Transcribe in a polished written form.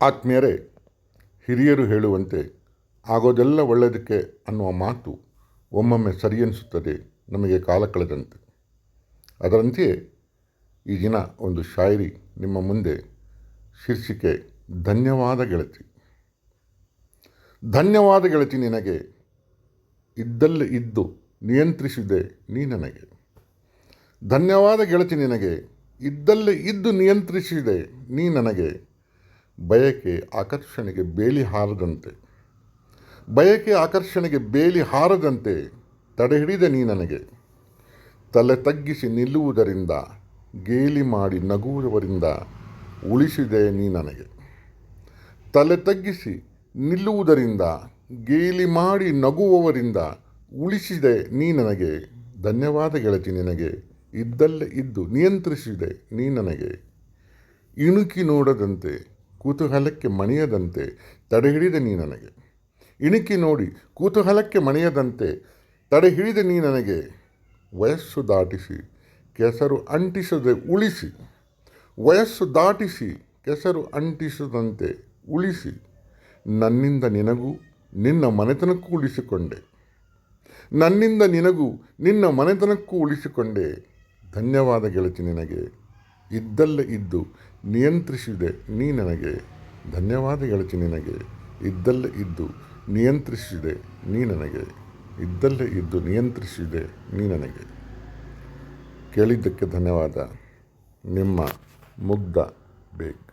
ಆತ್ಮೀಯರೇ, ಹಿರಿಯರು ಹೇಳುವಂತೆ ಆಗೋದೆಲ್ಲ ಒಳ್ಳೆಯದಕ್ಕೆ ಅನ್ನುವ ಮಾತು ಒಮ್ಮೊಮ್ಮೆ ಸರಿಯೆನಿಸುತ್ತದೆ ನಮಗೆ ಕಾಲ ಕಳೆದಂತೆ. ಅದರಂತೆಯೇ ಈ ದಿನ ಒಂದು ಶಾಯರಿ ನಿಮ್ಮ ಮುಂದೆ. ಶೀರ್ಷಿಕೆ ಧನ್ಯವಾದ ಗೆಳತಿ. ಧನ್ಯವಾದ ಗೆಳತಿ ನಿನಗೆ, ಇದ್ದಲ್ಲೇ ಇದ್ದು ನಿಯಂತ್ರಿಸಿದೆ ನೀ ನನಗೆ. ಧನ್ಯವಾದ ಗೆಳತಿ ನಿನಗೆ, ಇದ್ದಲ್ಲೇ ಇದ್ದು ನಿಯಂತ್ರಿಸಿದೆ ನೀ ನನಗೆ. ಬಯಕೆ ಆಕರ್ಷಣೆಗೆ ಬೇಲಿ ಹಾರದಂತೆ, ಬಯಕೆ ಆಕರ್ಷಣೆಗೆ ಬೇಲಿ ಹಾರದಂತೆ ತಡೆಹಿಡಿದ ನೀ ನನಗೆ. ತಲೆ ತಗ್ಗಿಸಿ ನಿಲ್ಲುವುದರಿಂದ, ಗೇಲಿ ಮಾಡಿ ನಗುವವರಿಂದ ಉಳಿಸಿದೆ ನೀ ನನಗೆ. ತಲೆ ತಗ್ಗಿಸಿ ನಿಲ್ಲುವುದರಿಂದ, ಗೇಲಿ ಮಾಡಿ ನಗುವವರಿಂದ ಉಳಿಸಿದೆ ನೀ ನನಗೆ. ಧನ್ಯವಾದ ಗೆಳತಿ ನಿನಗೆ, ಇದ್ದಲ್ಲೇ ಇದ್ದು ನಿಯಂತ್ರಿಸಿದೆ ನೀ ನನಗೆ. ಇಣುಕಿ ನೋಡದಂತೆ, ಕುತೂಹಲಕ್ಕೆ ಮಣಿಯದಂತೆ ತಡೆಹಿಡಿದ ನೀ ನನಗೆ. ಇಣುಕಿ ನೋಡಿ ಕುತೂಹಲಕ್ಕೆ ಮಣಿಯದಂತೆ ತಡೆಹಿಡಿದ ನೀ ನನಗೆ. ವಯಸ್ಸು ದಾಟಿಸಿ ಕೆಸರು ಅಂಟಿಸದೆ ಉಳಿಸಿ, ವಯಸ್ಸು ದಾಟಿಸಿ ಕೆಸರು ಅಂಟಿಸದಂತೆ ಉಳಿಸಿ, ನನ್ನಿಂದ ನಿನಗೂ ನಿನ್ನ ಮನೆತನಕ್ಕೂ ಉಳಿಸಿಕೊಂಡೆ. ನನ್ನಿಂದ ನಿನಗೂ ನಿನ್ನ ಮನೆತನಕ್ಕೂ ಉಳಿಸಿಕೊಂಡೆ. ಧನ್ಯವಾದ ಗೆಳತಿ ನಿನಗೆ, ಇದ್ದಲ್ಲೇ ಇದ್ದು ನಿಯಂತ್ರಿಸಿದೆ ನೀ ನನಗೆ. ಧನ್ಯವಾದ ಗೆಳತಿ ನಿನಗೆ, ಇದ್ದಲ್ಲೇ ಇದ್ದು ನಿಯಂತ್ರಿಸಿದೆ ನೀ ನನಗೆ. ಇದ್ದಲ್ಲೇ ಇದ್ದು ನಿಯಂತ್ರಿಸಿದೆ ನೀ ನನಗೆ. ಕೇಳಿದ್ದಕ್ಕೆ ಧನ್ಯವಾದ. ನಿಮ್ಮ ಮುಗ್ಧ ಬೇಗ್.